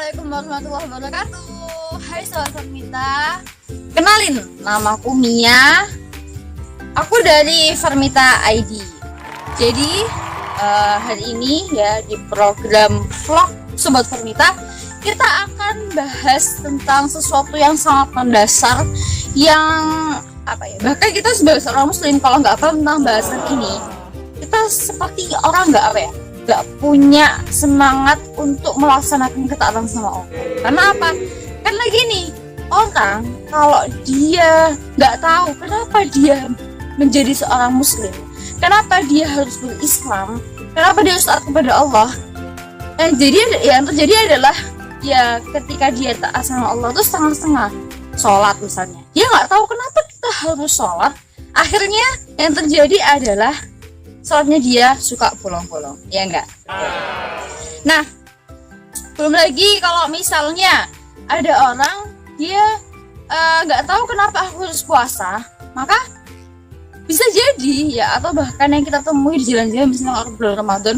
Assalamualaikum warahmatullahi wabarakatuh. Hai Sobat Farmita, kenalin, namaku Mia. Aku dari Farmita ID. Jadi hari ini ya di program vlog Sobat Farmita, kita akan bahas tentang sesuatu yang sangat mendasar, yang bahkan kita sebagai seorang muslim kalau nggak paham tentang bahasan ini, kita seperti orang nggak punya semangat untuk melaksanakan ketaatan sama Allah. Karena apa? Karena gini, orang kalau dia nggak tahu kenapa dia menjadi seorang muslim, kenapa dia harus berislam, kenapa dia harus taat kepada Allah, yang terjadi adalah ya ketika dia taat sama Allah itu setengah-setengah. Sholat misalnya, dia nggak tahu kenapa kita harus sholat, akhirnya yang terjadi adalah sholatnya dia suka bolong-bolong, ya enggak? Nah, belum lagi kalau misalnya ada orang dia nggak tahu kenapa aku harus puasa, maka bisa jadi ya, atau bahkan yang kita temui di jalan-jalan misalnya kalau bulan Ramadan,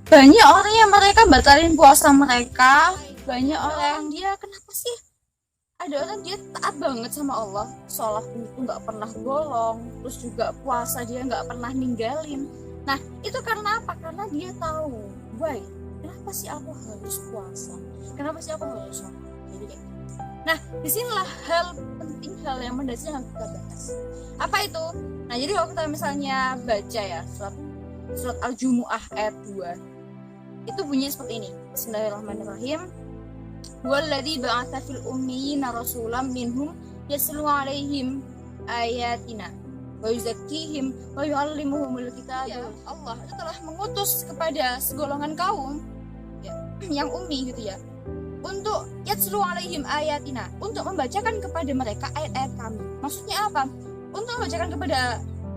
banyak orang yang mereka batalin puasa mereka, banyak orang dia kenapa sih? Ada orang dia taat banget sama Allah, sholat itu nggak pernah bolong, terus juga puasa dia nggak pernah ninggalin. Nah itu karena apa? Karena dia tahu, why? Kenapa sih aku harus puasa? Kenapa sih aku harus sholat? Jadi kayak gitu. Nah disinilah hal penting, hal yang mendasar yang kita bahas. Apa itu? Nah jadi kalau kita misalnya baca ya surat Al-Jumu'ah ayat 2, itu bunyinya seperti ini. Bismillahirrahmanirrahim. Walladzi ba'atsa fil ummiyina rasulan minhum yatlu 'alaihim ayatina wa yuzakkihim wa yu'allimuhumul kitaba. Ya, Allah itu telah mengutus kepada segolongan kaum ya, yang ummi gitu ya, untuk yatlu 'alaihim ayatina, untuk membacakan kepada mereka ayat-ayat kami. Maksudnya apa? Untuk membacakan kepada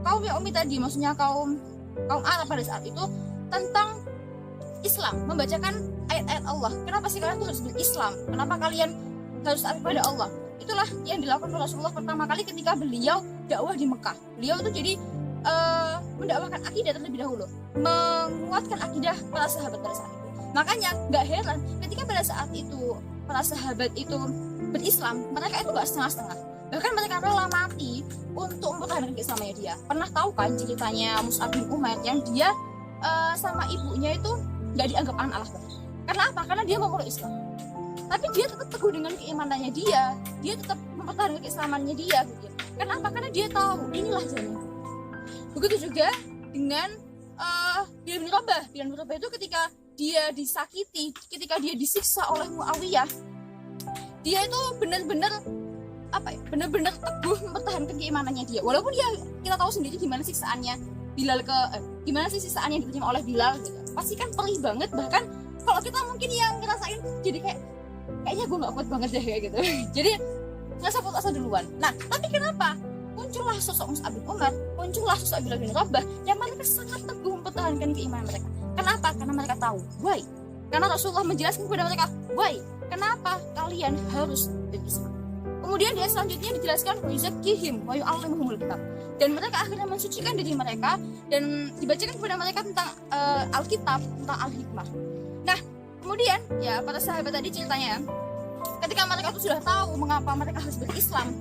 kaum yang ummi tadi, maksudnya kaum Arab pada saat itu, tentang Islam, membacakan ayat-ayat Allah. Kenapa sih kalian tuh harus berislam? Kenapa kalian harus taat kepada Allah? Itulah yang dilakukan oleh Rasulullah pertama kali ketika beliau dakwah di Mekah. Beliau itu jadi mendakwahkan akidah terlebih dahulu, menguatkan akidah para sahabat pada saat itu. Makanya nggak heran ketika pada saat itu para sahabat itu berislam, mereka itu nggak setengah-setengah. Bahkan mereka rela mati untuk mempertahankan keislamannya dia. Pernah tahu kan ceritanya Mus'ab bin Umair yang dia sama ibunya itu nggak dianggap anak Allah. Karena apa? Karena dia memeluk Islam. Tapi dia tetap teguh dengan keimanannya dia tetap mempertahankan keislamannya dia gitu. Karena apa? Karena dia tahu inilah jalan. Begitu juga dengan Bilal bin Rabah. Bilal bin Rabah itu ketika dia disakiti, ketika dia disiksa oleh Muawiyah, dia itu benar-benar teguh mempertahankan keimanannya dia. Walaupun kita tahu sendiri gimana siksaannya Bilal gimana sih siksaannya yang diterima oleh Bilal gitu. Pasti kan perih banget, bahkan kalau kita mungkin yang ngerasain jadi kayaknya gue gak kuat banget deh kayak gitu. Jadi ngerasa putus asa duluan. Nah tapi kenapa muncullah sosok Mus'ab bin Umair, muncullah sosok Bilal bin Rabah yang mereka sangat teguh mempertahankan keimanan mereka. Kenapa? Karena mereka tahu why. Karena Rasulullah menjelaskan kepada mereka why, kenapa kalian harus berislam. Kemudian dia selanjutnya dijelaskan wa yuzakkihim wa yu'allimuhumul kitab, dan mereka akhirnya mensucikan diri mereka dan dibacakan kepada mereka tentang Alkitab, tentang Al-Hikmah. Nah kemudian ya para sahabat tadi ceritanya, ketika mereka itu sudah tahu mengapa mereka harus berislam,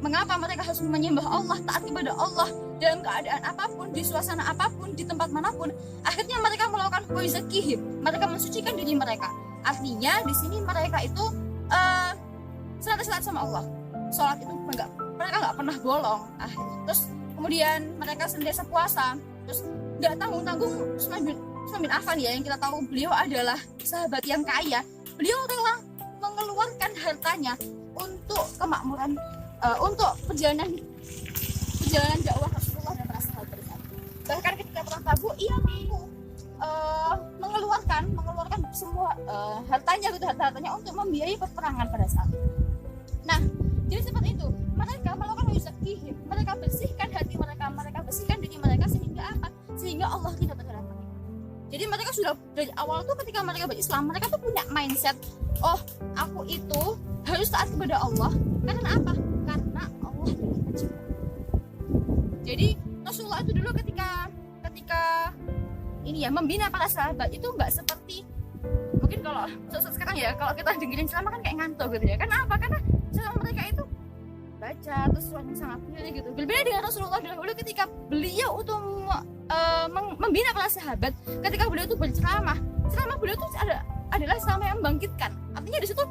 mengapa mereka harus menyembah Allah, taat kepada Allah dalam keadaan apapun, di suasana apapun, di tempat manapun, akhirnya mereka melakukan wa yuzakkihim, mereka mensucikan diri mereka. Artinya di sini mereka itu salat sama Allah, sholat itu mereka nggak pernah bolong. Terus kemudian mereka senantiasa puasa, terus nggak tanggung Utsman bin Affan ya, yang kita tahu beliau adalah sahabat yang kaya. Beliau rela mengeluarkan hartanya untuk kemakmuran, untuk perjalanan dakwah Rasulullah dan para sahabat pada saat itu. Bahkan ketika perang Tabuk ia mampu mengeluarkan semua hartanya untuk membiayai peperangan pada saat itu. Nah, jadi seperti itu. Mereka melakukan yuzakkihim, mereka bersihkan hati mereka bersihkan diri mereka, sehingga apa? Sehingga Allah tidak terhadap mereka. Jadi mereka sudah dari awal tuh ketika mereka berislam, mereka tuh punya mindset, oh, aku itu harus taat kepada Allah. Karena apa? Karena Allah tidak mencintai. Jadi Rasulullah itu dulu ketika ini ya membina para sahabat itu nggak seperti, mungkin kalau sekarang ya, kalau kita dengerin ceramah kan kayak ngantuk gitu ya. Karena apa? Karena ceramah mereka itu baca terus suaranya sangat pilih gitu. Berbeda dengan Rasulullah dahulu ketika beliau untuk membina para sahabat, ketika beliau itu berceramah, ceramah beliau itu adalah ceramah yang membangkitkan. Artinya di situ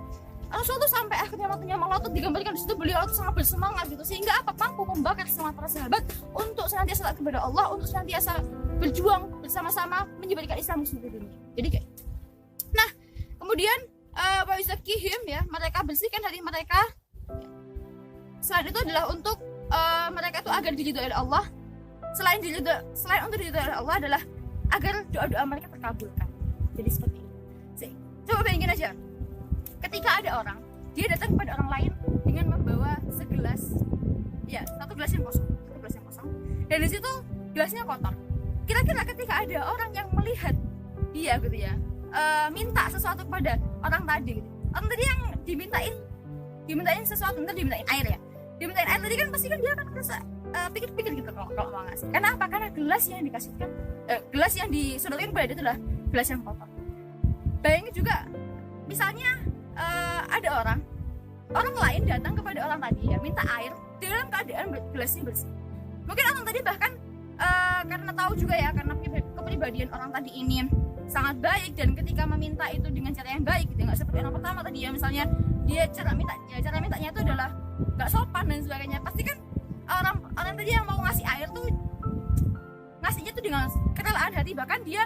Rasul itu sampai akhirnya matanya melotot, digambarkan di situ beliau itu sangat bersemangat gitu, sehingga apa, mampu membakar semangat para sahabat untuk senantiasa taat kepada Allah, untuk senantiasa berjuang bersama-sama menyebarkan Islam di seluruh dunia. Jadi kayak, nah kemudian wa yuzakihim ya, mereka bersihkan hati mereka. Selain itu adalah untuk mereka itu agar diridhoi oleh Allah. Selain untuk diridhoi oleh Allah adalah agar doa-doa mereka terkabulkan. Jadi seperti ini. Coba bayangin aja, ketika ada orang, dia datang kepada orang lain dengan membawa segelas, ya satu gelas yang kosong, dan di situ gelasnya kotor. Kira-kira ketika ada orang yang melihat dia gitu ya, minta sesuatu kepada orang tadi, gitu. Orang tadi yang dimintain sesuatu, dimintain air ya, dimintain air tadi kan pasti kan dia akan merasa pikir-pikir gitu kalau mau ngasih. Karena apa? Karena gelas yang dikasihkan, gelas yang disodorkan kepada dia itu adalah gelas yang kotor. Bayangin juga, misalnya ada orang lain datang kepada orang tadi ya, minta air dalam keadaan gelasnya bersih. Mungkin orang tadi bahkan karena tahu juga ya, karena kepribadian orang tadi ini sangat baik, dan ketika meminta itu dengan cara yang baik gitu, nggak seperti orang pertama tadi ya, misalnya dia cara mintanya itu adalah nggak sopan dan sebagainya. Pasti kan orang tadi yang mau ngasih air tuh ngasihnya tuh dengan kerelaan hati, bahkan dia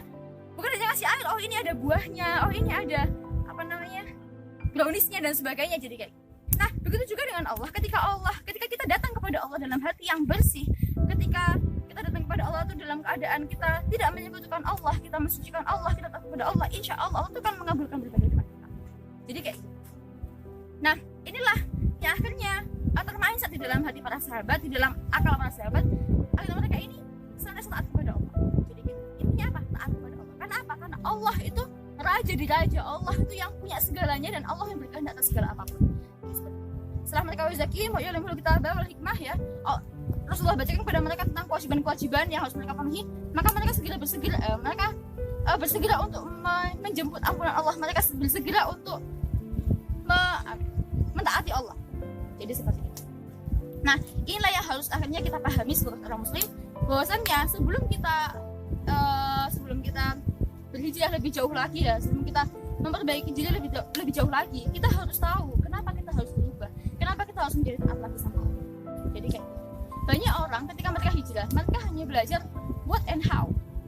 bukan hanya ngasih air, oh ini ada buahnya, oh ini ada apa namanya browniesnya dan sebagainya. Jadi kayak, nah begitu juga dengan Allah. Ketika kita datang kepada Allah dalam hati yang bersih, ketika kita datang kepada Allah itu dalam keadaan kita tidak menyebutkan Allah, kita mensucikan Allah, kita taat kepada Allah, insya Allah Allah itu akan mengabulkan berbagai doa kita. Jadi kayak, nah inilah yang akhirnya termindset di dalam hati para sahabat, di dalam akal para sahabat, agar mereka ini senantiasa taat kepada Allah. Jadi gitu. Intinya apa? Taat kepada Allah. Karena apa? Karena Allah itu raja di raja, Allah itu yang punya segalanya, dan Allah yang berkehendak atas segala apapun. Setelah mereka wazaki wa yu'allimul kitaba wal hikmah ya, Rasulullah bacakan kepada mereka tentang kewajiban-kewajiban yang harus mereka penuhi, maka mereka bersegera untuk menjemput ampunan Allah, mereka bersegera untuk mentaati Allah. Jadi seperti itu. Nah inilah yang harus akhirnya kita pahami sebagai orang muslim, bahwasannya sebelum kita berhijrah lebih jauh lagi ya, sebelum kita memperbaiki diri lebih jauh lagi, kita harus tahu kenapa kita harus berubah, kenapa kita harus menjadi taat lagi sama Allah. Jadi kayak banyak orang ketika mereka hijrah, mereka hanya belajar what and how,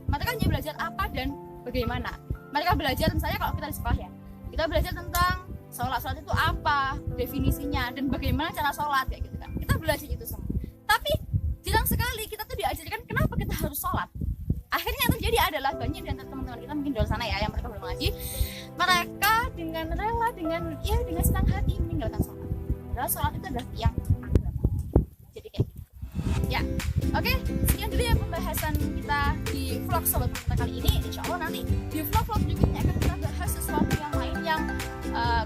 mereka hanya belajar apa dan bagaimana. Mereka belajar, misalnya kalau kita di sekolah ya, kita belajar tentang sholat itu apa definisinya dan bagaimana cara sholat kayak gitu kan, kita belajar itu semua. Tapi jarang sekali kita tuh diajarkan kenapa kita harus sholat. Akhirnya yang terjadi adalah banyak di antara teman-teman kita mungkin di luar sana ya, yang mereka belum ngaji, mereka dengan rela, dengan senang hati meninggalkan sholat. Padahal sholat itu adalah tiang agama. Jadi kayak gitu. Ya, oke, sekian dulu ya pembahasan kita di vlog Sobat Pemerintah kali ini. Insya Allah nanti di vlog-vlog berikutnya akan kita bahas sesuatu yang lain, yang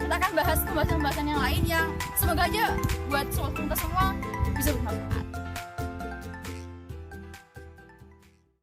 kita akan bahas pembahasan yang lain yang semoga aja buat Sobat Pemerintah semua bisa bermanfaat.